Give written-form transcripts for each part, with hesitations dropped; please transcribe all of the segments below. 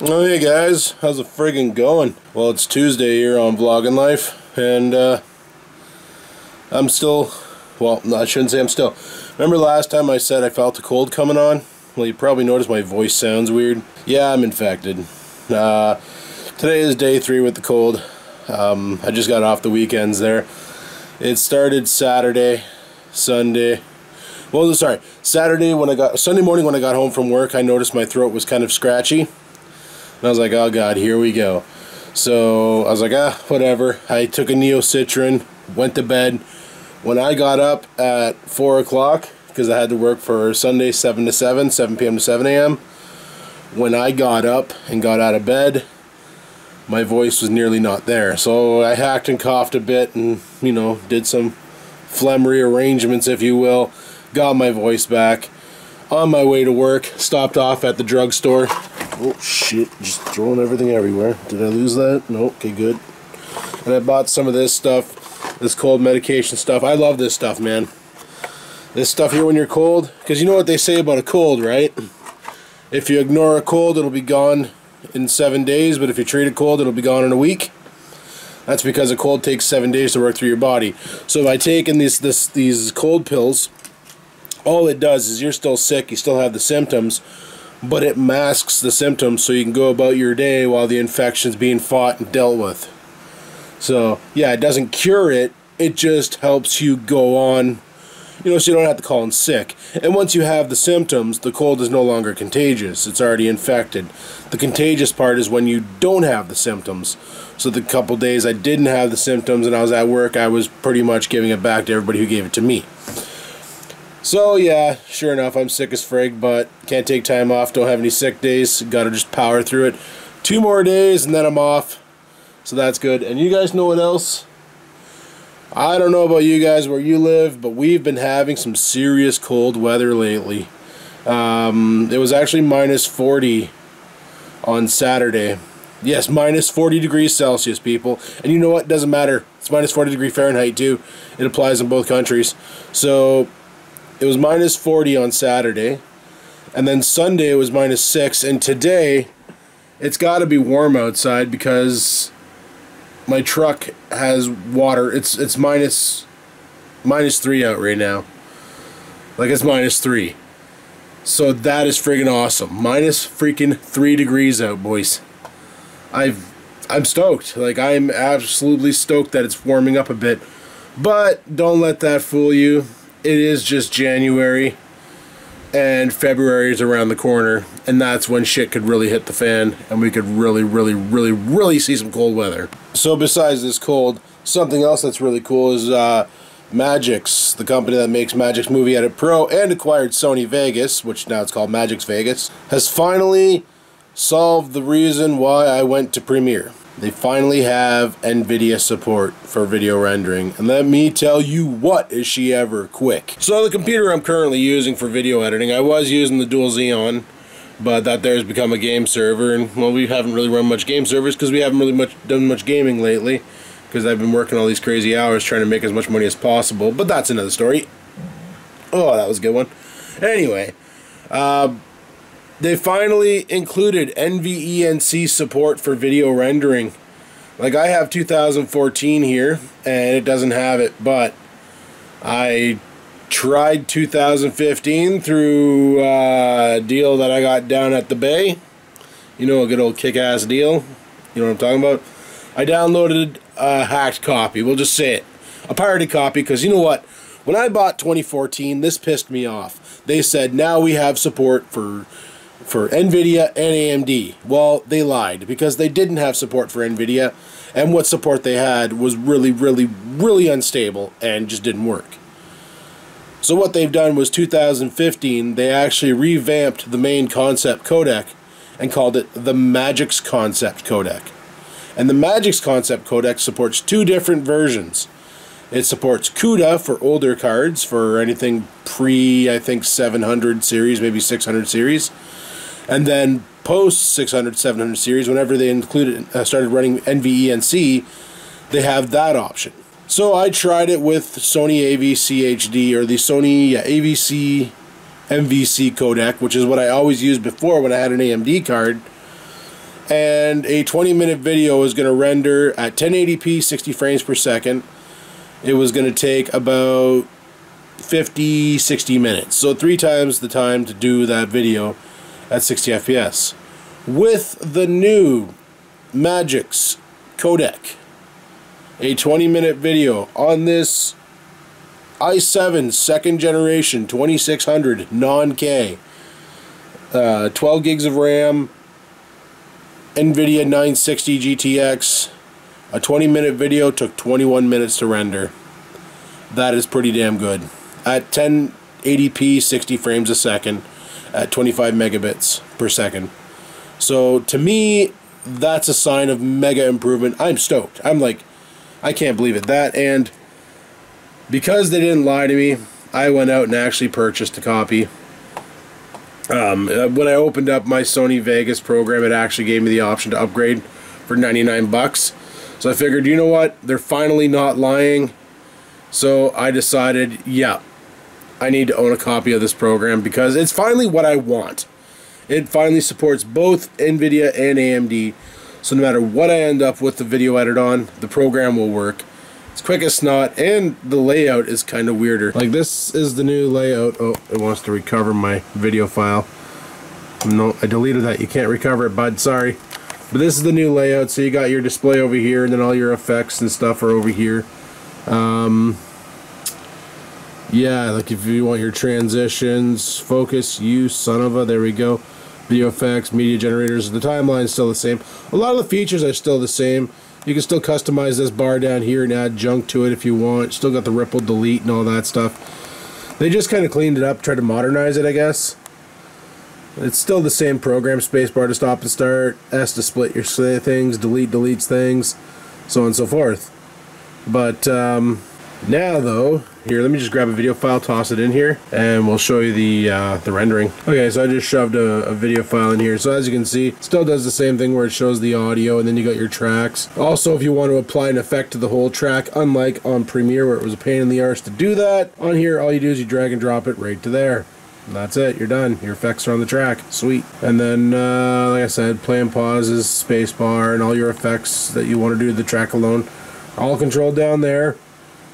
Oh hey guys, how's it friggin' going? Well, it's Tuesday here on Vlogging Life, and I'm still, well, no, I shouldn't say I'm still. Remember last time I said I felt a cold coming on? Well, you probably noticed my voice sounds weird. Yeah, I'm infected. Today is day 3 with the cold. I just got off the weekends there. It started Saturday, Sunday. Well, sorry, Sunday morning when I got home from work, I noticed my throat was kind of scratchy. And I was like, oh god, here we go. So I was like, whatever. I took a Neocitrin, went to bed. When I got up at 4 o'clock, because I had to work for Sunday 7 to 7, 7 p.m. to 7 a.m. When I got up and got out of bed, my voice was nearly not there. So I hacked and coughed a bit and, you know, did some phlegm rearrangements, if you will. Got my voice back. On my way to work, stopped off at the drugstore. Oh shit, just throwing everything everywhere. Did I lose that? No, okay, good. And I bought some of this stuff, this cold medication stuff. I love this stuff, man. This stuff here when you're cold, because you know what they say about a cold, right? If you ignore a cold, it'll be gone in 7 days, but if you treat a cold, it'll be gone in a week. That's because a cold takes 7 days to work through your body. So by taking these cold pills, all it does is you're still sick, you still have the symptoms, but it masks the symptoms so you can go about your day while the infection's being fought and dealt with. So, yeah, it doesn't cure it, it just helps you go on, you know, so you don't have to call in sick. And once you have the symptoms, the cold is no longer contagious, it's already infected. The contagious part is when you don't have the symptoms. So the couple days I didn't have the symptoms and I was at work, I was pretty much giving it back to everybody who gave it to me. So yeah, sure enough, I'm sick as frig, but can't take time off, don't have any sick days, gotta just power through it. 2 more days and then I'm off, so that's good. And you guys know what else? I don't know about you guys where you live, but we've been having some serious cold weather lately. It was actually minus 40 on Saturday. Yes, minus 40 degrees Celsius, people. And you know what? Doesn't matter. It's minus 40 degree Fahrenheit too. It applies in both countries. So it was minus 40 on Saturday, and then Sunday it was minus 6, and today it's got to be warm outside because my truck has water. It's minus 3 out right now. Like, it's minus 3. So that is friggin' awesome. Minus freaking 3 degrees out, boys. I'm stoked. Like, I'm absolutely stoked that it's warming up a bit. But don't let that fool you. It is just January, and February is around the corner, and that's when shit could really hit the fan, and we could really see some cold weather. So besides this cold, something else that's really cool is Magix, the company that makes Magix Movie Edit Pro and acquired Sony Vegas, which now it's called Magix Vegas, has finally solved the reason why I went to Premiere. They finally have NVIDIA support for video rendering, and let me tell you what, is she ever quick. So the computer I'm currently using for video editing, I was using the Dual Xeon, but that there's become a game server, and well, we haven't really run much game servers because we haven't really done much gaming lately, because I've been working all these crazy hours trying to make as much money as possible, but that's another story. Oh, that was a good one. Anyway, they finally included NVENC support for video rendering. Like, I have 2014 here, and it doesn't have it, but I tried 2015 through a deal that I got down at the Bay. You know, a good old kick-ass deal. You know what I'm talking about? I downloaded a hacked copy. We'll just say it. A pirated copy, because you know what? When I bought 2014, this pissed me off. They said, now we have support for NVIDIA and AMD. Well, they lied, because they didn't have support for NVIDIA, and what support they had was really unstable and just didn't work. So what they've done was 2015, they actually revamped the main concept codec and called it the Magix concept codec. And the Magix concept codec supports 2 different versions. It supports CUDA for older cards, for anything pre, I think, 700 series, maybe 600 series. And then post 600, 700 series, whenever they started running NVENC, they have that option. So I tried it with Sony AVC HD, or the Sony AVC MVC codec, which is what I always used before when I had an AMD card. and a 20-minute video is going to render at 1080p 60 frames per second. It was going to take about 50-60 minutes, so 3 times the time to do that video at 60 FPS. With the new Magix codec, a 20-minute video on this i7 2nd generation 2600 non-K, 12 gigs of RAM, NVIDIA 960 GTX. A 20-minute video took 21 minutes to render. That is pretty damn good. At 1080p 60 frames a second at 25 megabits per second. So to me, that's a sign of mega improvement. I'm stoked. I'm like, I can't believe it. That, and because they didn't lie to me, I went out and actually purchased a copy. When I opened up my Sony Vegas program, it actually gave me the option to upgrade for 99 bucks. So I figured, you know what, they're finally not lying. So I decided, yeah, I need to own a copy of this program because it's finally what I want. It finally supports both NVIDIA and AMD. So no matter what I end up with the video edit on, the program will work. It's quick as snot, and the layout is kind of weirder. Like, this is the new layout. Oh, it wants to recover my video file. No, I deleted that. You can't recover it, bud. Sorry. But this is the new layout. So you got your display over here, and then all your effects and stuff are over here. Yeah, like if you want your transitions, focus, use, son of a, there we go. Video effects, media generators, the timeline's still the same. A lot of the features are still the same. You can still customize this bar down here and add junk to it if you want. Still got the ripple delete and all that stuff. They just kind of cleaned it up, tried to modernize it, I guess. It's still the same program. Spacebar to stop and start, S to split your things, delete deletes things, so on and so forth. But now though, here, let me just grab a video file, toss it in here, and we'll show you the rendering. Okay, so I just shoved a video file in here. So as you can see, it still does the same thing where it shows the audio, and then you got your tracks. Also, if you want to apply an effect to the whole track, unlike on Premiere where it was a pain in the arse to do that, on here all you do is you drag and drop it right to there. And that's it, you're done. Your effects are on the track. Sweet. And then, like I said, play and pauses, spacebar, and all your effects that you want to do to the track alone, all controlled down there.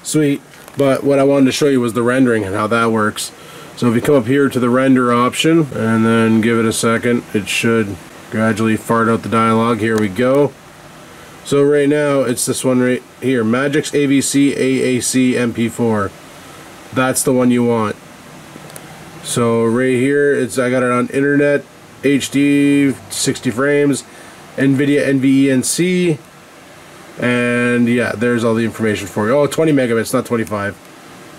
Sweet. But what I wanted to show you was the rendering and how that works. So if you come up here to the render option and then give it a second, it should gradually fart out the dialogue. Here we go. So right now it's this one right here, Magix AVC AAC MP4. That's the one you want. So right here, I got it on internet, HD, 60 frames, NVIDIA NVENC. And yeah, there's all the information for you. Oh, 20 megabits, not 25.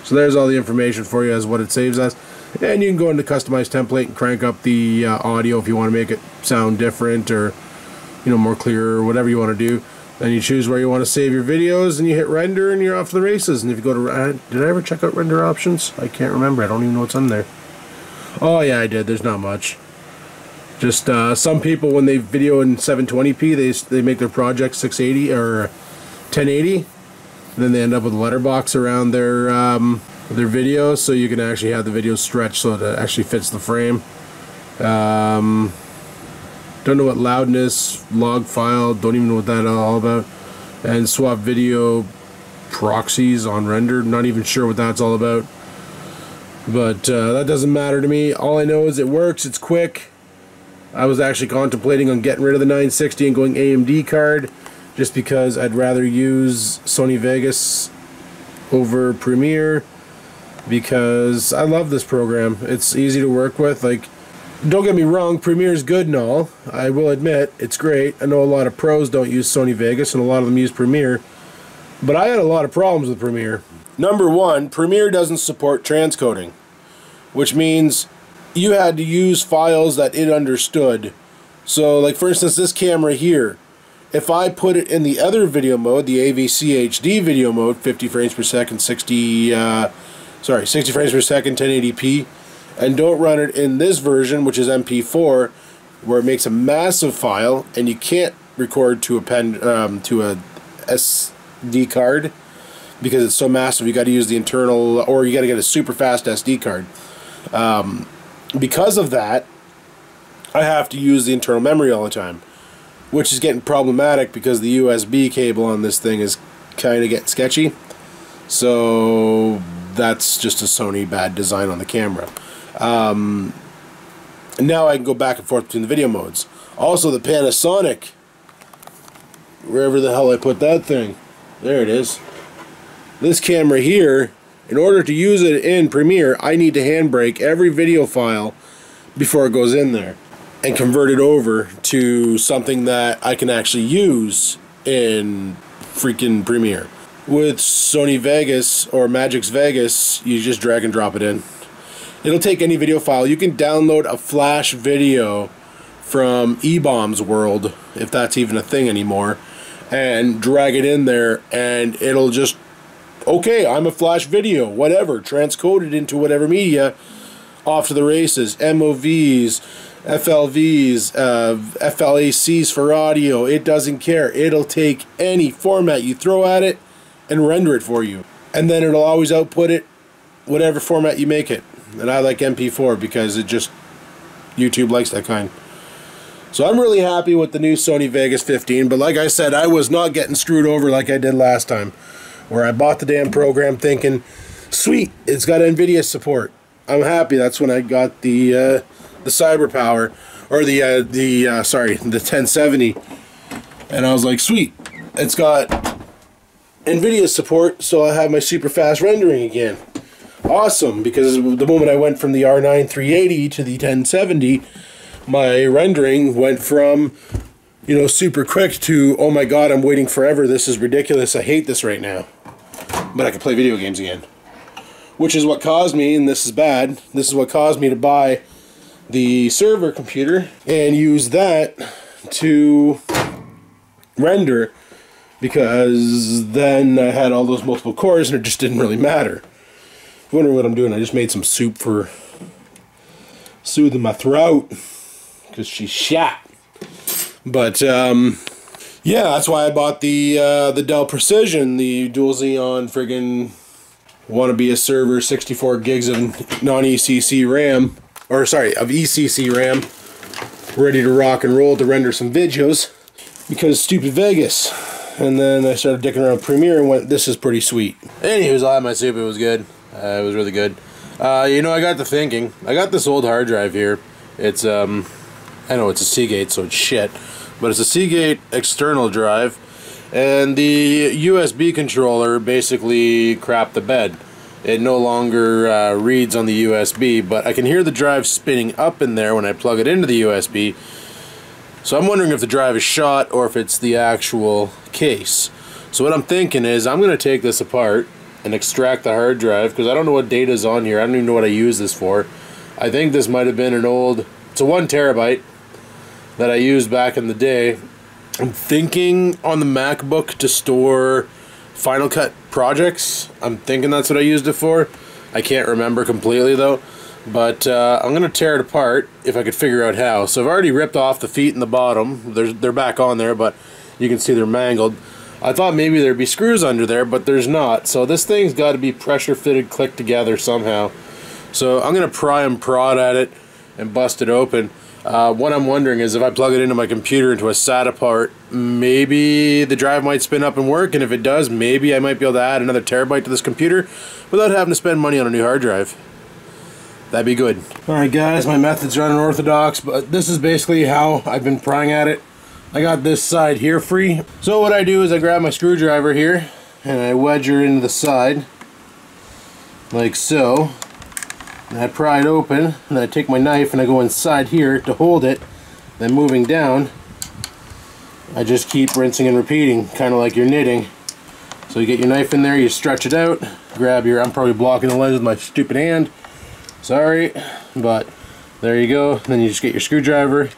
So there's all the information for you as what it saves as. And you can go into customize template and crank up the audio if you want to make it sound different or, you know, more clear or whatever you want to do. Then you choose where you want to save your videos and you hit render and you're off to the races. And if you go to, did I ever check out render options? I can't remember. I don't even know what's on there. Oh yeah, I did. There's not much. Just some people, when they video in 720p, they make their project 680 or 1080, and then they end up with a letterbox around their video, so you can actually have the video stretched so it actually fits the frame. Don't know what loudness, log file, don't even know what that all about, and swap video proxies on render. Not even sure what that's all about, but that doesn't matter to me. All I know is it works. It's quick. I was actually contemplating on getting rid of the 960 and going AMD card, just because I'd rather use Sony Vegas over Premiere, because I love this program. It's easy to work with. Like, don't get me wrong, Premiere is good and all. I will admit, it's great. I know a lot of pros don't use Sony Vegas, and a lot of them use Premiere, but I had a lot of problems with Premiere. Number one, Premiere doesn't support transcoding, which means you had to use files that it understood. So, like for instance, this camera here, if I put it in the other video mode, the AVC HD video mode, 50 frames per second, 60 frames per second, 1080p, and don't run it in this version, which is MP4, where it makes a massive file, and you can't record to a SD card because it's so massive. You got to use the internal, or you got to get a super fast SD card. Because of that, I have to use the internal memory all the time. which is getting problematic because the USB cable on this thing is kind of getting sketchy. So that's just a Sony bad design on the camera. Now I can go back and forth between the video modes. Also the Panasonic, wherever the hell I put that thing, there it is. This camera here, in order to use it in Premiere, I need to handbrake every video file before it goes in there and convert it over to something that I can actually use in freaking Premiere. With Sony Vegas or Magix Vegas, you just drag and drop it in. It'll take any video file. You can download a flash video from eBaum's world, if that's even a thing anymore, and drag it in there, and it'll just, okay, I'm a flash video, whatever, transcode it into whatever media, off to the races. MOVs, FLVs, FLACs for audio, it doesn't care. It'll take any format you throw at it and render it for you. And then it'll always output it whatever format you make it. And I like MP4 because it just, YouTube likes that kind. So I'm really happy with the new Sony Vegas 15, but like I said, I was not getting screwed over like I did last time, where I bought the damn program thinking, sweet, it's got NVIDIA support. I'm happy. That's when I got the CyberPower, or the 1070, and I was like, sweet, it's got NVIDIA support, so I have my super fast rendering again. Awesome, because the moment I went from the R9 380 to the 1070, my rendering went from, you know, super quick to, oh my god, I'm waiting forever, this is ridiculous, I hate this right now. But I can play video games again. Which is what caused me, and this is bad, this is what caused me to buy the server computer and use that to render, because then I had all those multiple cores and it just didn't really matter. If you wonder what I'm doing, I just made some soup for soothing my throat because she's shot. But yeah, that's why I bought the Dell Precision, the dual Xeon friggin' wannabe a server, 64 gigs of non-ECC RAM, or sorry, of ECC RAM, ready to rock and roll to render some videos because stupid Vegas. And then I started dicking around Premiere and went, this is pretty sweet. Anyways, I had my soup, it was good. It was really good. You know, I got to thinking, I got this old hard drive here. It's, I know it's a Seagate, so it's shit, but it's a Seagate external drive, and the USB controller basically crapped the bed. It no longer reads on the USB, but I can hear the drive spinning up in there when I plug it into the USB. So I'm wondering if the drive is shot or if it's the actual case. So what I'm thinking is I'm going to take this apart and extract the hard drive, because I don't know what data is on here. I don't even know what I use this for. I think this might have been an old, it's a 1 terabyte that I used back in the day. I'm thinking on the MacBook to store Final Cut projects. I'm thinking that's what I used it for. I can't remember completely though. But I'm going to tear it apart if I could figure out how. So I've already ripped off the feet and the bottom. They're back on there, but you can see they're mangled. I thought maybe there'd be screws under there, but there's not. So this thing's got to be pressure fitted, clicked together somehow. So I'm going to pry and prod at it and bust it open. What I'm wondering is if I plug it into my computer into a SATA part, maybe the drive might spin up and work, and if it does, maybe I might be able to add another terabyte to this computer without having to spend money on a new hard drive. That'd be good. Alright guys, my methods are unorthodox, but this is basically how I've been prying at it. I got this side here free. So what I do is I grab my screwdriver here and I wedge her into the side like so. And I pry it open, and I take my knife and I go inside here to hold it. Then moving down, I just keep rinsing and repeating, kind of like you're knitting. So you get your knife in there, you stretch it out, grab your, I'm probably blocking the lens with my stupid hand. Sorry, but there you go. Then you just get your screwdriver,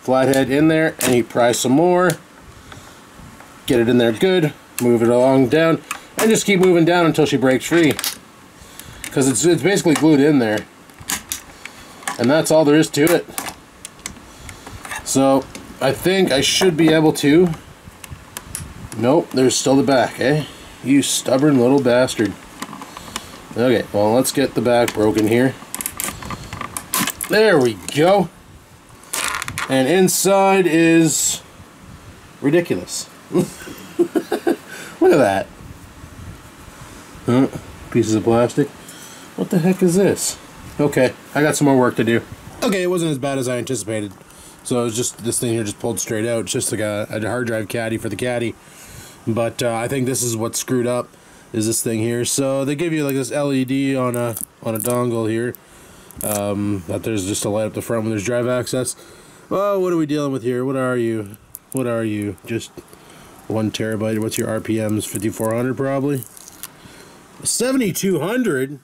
flathead in there, and you pry some more. Get it in there good, move it along down, and just keep moving down until she breaks free. Because it's basically glued in there. And that's all there is to it. So, I think I should be able to... Nope, there's still the back, eh? You stubborn little bastard. Okay, well, let's get the back broken here. There we go. And inside is Ridiculous. Look at that. Huh? Pieces of plastic. What the heck is this? Okay, I got some more work to do. Okay, it wasn't as bad as I anticipated. So it was just, this thing here just pulled straight out. It's just like a hard drive caddy for the caddy. But I think this is what's screwed up, is this thing here. So they give you like this LED on a dongle here. That there's just a light up the front when there's drive access. Well, what are we dealing with here? What are you? What are you? Just 1 terabyte. What's your RPMs? 5400 probably. 7200?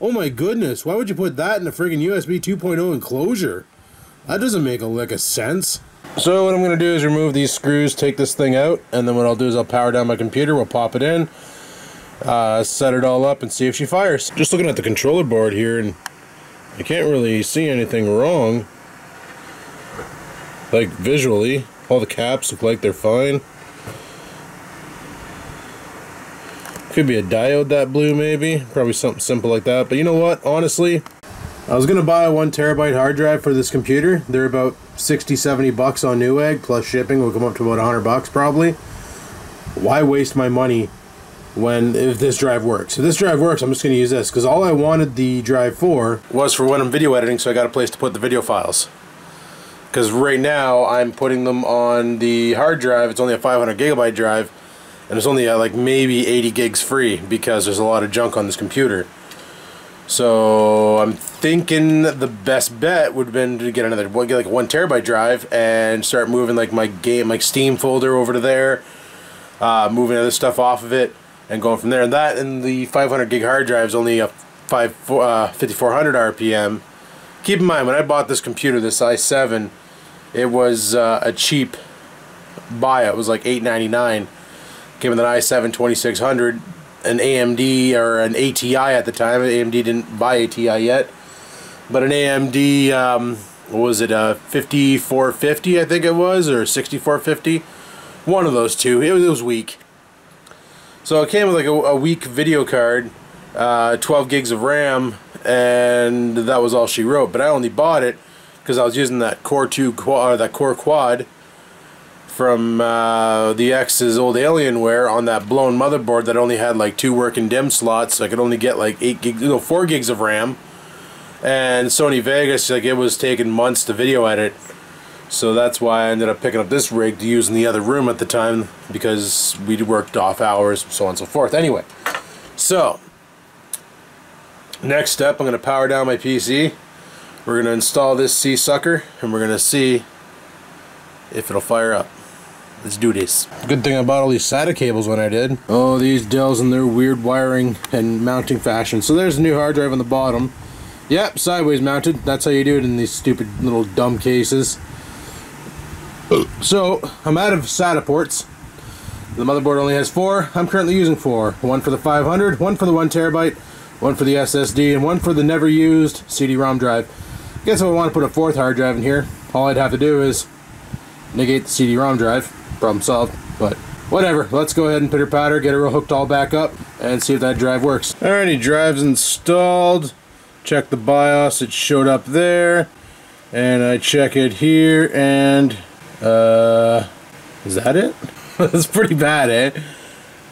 Oh my goodness, why would you put that in a friggin' USB 2.0 enclosure? That doesn't make a lick of sense. So what I'm going to do is remove these screws, take this thing out, and then what I'll do is I'll power down my computer, we'll pop it in, set it all up, and see if she fires. Just looking at the controller board here, and I can't really see anything wrong. Like visually, all the caps look like they're fine. Could be a diode that blew, maybe. Probably something simple like that. But you know what? Honestly, I was going to buy a 1 terabyte hard drive for this computer. They're about 60-70 bucks on Newegg, plus shipping will come up to about 100 bucks probably. Why waste my money if this drive works? If this drive works, I'm just going to use this, because all I wanted the drive for was for when I'm video editing, so I got a place to put the video files. Because right now I'm putting them on the hard drive. It's only a 500 gigabyte drive. And it's only like maybe 80 gigs free because there's a lot of junk on this computer. So I'm thinking the best bet would have been to get like a 1 terabyte drive and start moving like my Steam folder over to there, moving other stuff off of it, and going from there. And that and the 500 gig hard drive is only a 5400 RPM. Keep in mind, when I bought this computer, this i7, it was a cheap buy. It was like $8.99. Came with an i7 2600, an AMD or an ATI at the time. AMD didn't buy ATI yet, but an AMD, what was it, 5450 I think it was, or 6450, one of those two. It was weak. So it came with like a weak video card, 12 gigs of RAM, and that was all she wrote. But I only bought it because I was using that Core 2 quad, that Core Quad from the X's old Alienware on that blown motherboard that only had like 2 working DIMM slots, so I could only get like 4 gigs of RAM. And Sony Vegas, like, it was taking months to video edit, so that's why I ended up picking up this rig to use in the other room at the time, because we worked off hours, so on and so forth. Anyway, so next step, I'm going to power down my PC. We're going to install this C-sucker, and we're going to see if it'll fire up. Let's do this. Good thing I bought all these SATA cables when I did. Oh, these Dells and their weird wiring and mounting fashion. So there's a new hard drive on the bottom. Yep, sideways mounted. That's how you do it in these stupid little dumb cases. So, I'm out of SATA ports. The motherboard only has 4. I'm currently using 4. One for the 500, one for the 1 terabyte, one for the SSD, and one for the never used CD-ROM drive. Guess if I want to put a 4th hard drive in here, all I'd have to do is negate the CD-ROM drive. Problem solved. But whatever, let's go ahead and pitter patter, get her hooked all back up, and see if that drive works. Alrighty, drive's installed. Check the BIOS, it showed up there. And I check it here, and is that it? That's pretty bad, eh?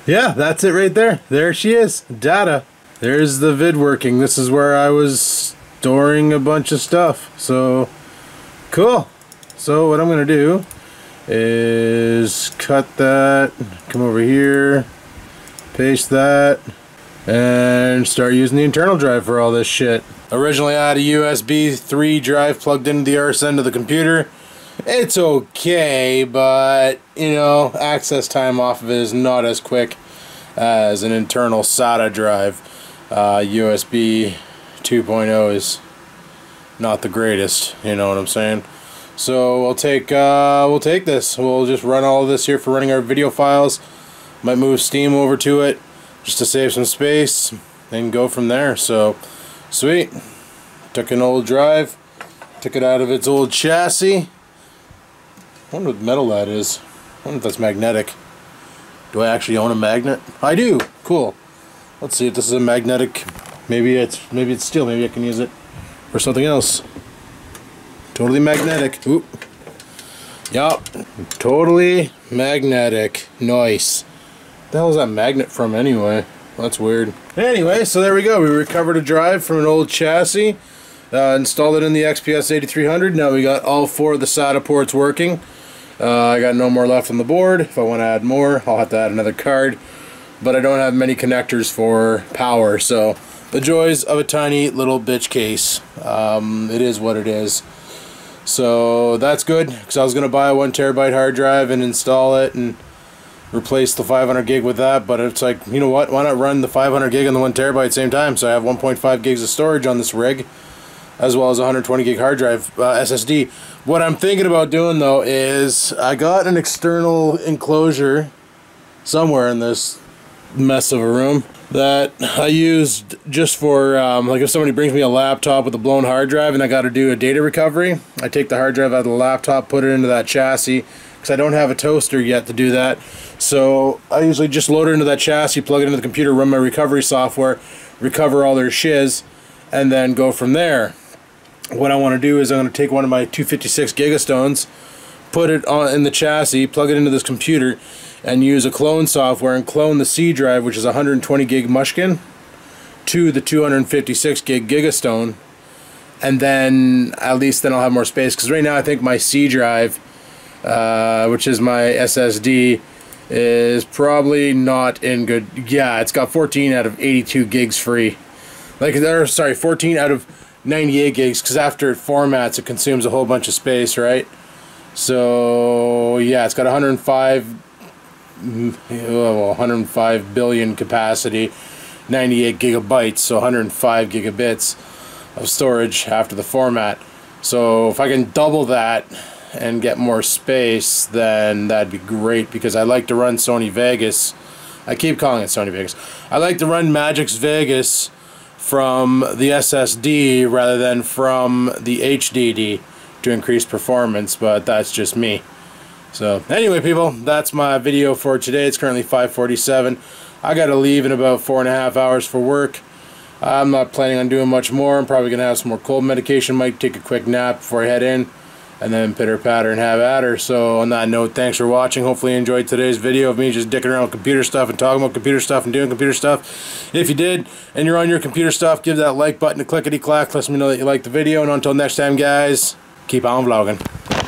Yeah, that's it right there. There she is. Data. There's the vid working. This is where I was storing a bunch of stuff. So, cool. So what I'm going to do is cut that, come over here, paste that, and start using the internal drive for all this shit. Originally I had a USB 3 drive plugged into the RS end of the computer. It's okay, but, you know, access time off of it is not as quick as an internal SATA drive. USB 2.0 is not the greatest, you know what I'm saying? So we'll take this. We'll just run all of this here for running our video files. Might move Steam over to it just to save some space and go from there. So sweet. Took an old drive, took it out of its old chassis. I wonder what metal that is. I wonder if that's magnetic. Do I actually own a magnet? I do. Cool. Let's see if this is a magnetic. Maybe it's steel. Maybe I can use it for something else. Totally magnetic. Oop. Yup, totally magnetic. Nice. What the hell is that magnet from anyway? That's weird. Anyway, so there we go. We recovered a drive from an old chassis. Installed it in the XPS 8300. Now we got all 4 of the SATA ports working. I got no more left on the board. If I want to add more, I'll have to add another card. But I don't have many connectors for power, so the joys of a tiny little bitch case. It is what it is. So that's good, because I was going to buy a 1 terabyte hard drive and install it and replace the 500 gig with that, but it's like, you know what, why not run the 500 gig and the 1 terabyte at the same time? So I have 1.5 gigs of storage on this rig, as well as a 120 gig hard drive SSD. What I'm thinking about doing though is I got an external enclosure somewhere in this mess of a room that I used just for like if somebody brings me a laptop with a blown hard drive and I got to do a data recovery, I take the hard drive out of the laptop, put it into that chassis, because I don't have a toaster yet to do that. So I usually just load it into that chassis, plug it into the computer, run my recovery software, recover all their shiz, and then go from there. What I want to do is I'm going to take one of my 256 gigastones, put it in the chassis, plug it into this computer, and use a clone software and clone the C drive, which is 120 gig mushkin, to the 256 gig gigastone, and then at least then I'll have more space, because right now I think my C drive, which is my SSD, is probably not in good. Yeah, it's got 14 out of 82 gigs free. Sorry, 14 out of 98 gigs, because after it formats it consumes a whole bunch of space, right? So yeah, it's got 105 billion capacity, 98 gigabytes, so 105 gigabits of storage after the format. So if I can double that and get more space, then that'd be great, because I like to run Sony Vegas. I keep calling it Sony Vegas. I like to run Magix Vegas from the SSD rather than from the HDD to increase performance, but that's just me. So anyway, people, that's my video for today. It's currently 5:47. I gotta leave in about 4.5 hours for work. I'm not planning on doing much more. I'm probably gonna have some more cold medication, might take a quick nap before I head in, and then pitter patter and have at her. So on that note, thanks for watching. Hopefully you enjoyed today's video of me just dicking around with computer stuff and talking about computer stuff and doing computer stuff. If you did and you're on your computer stuff, give that like button a clickety clack. Let me know that you liked the video, and until next time, guys, keep on vlogging.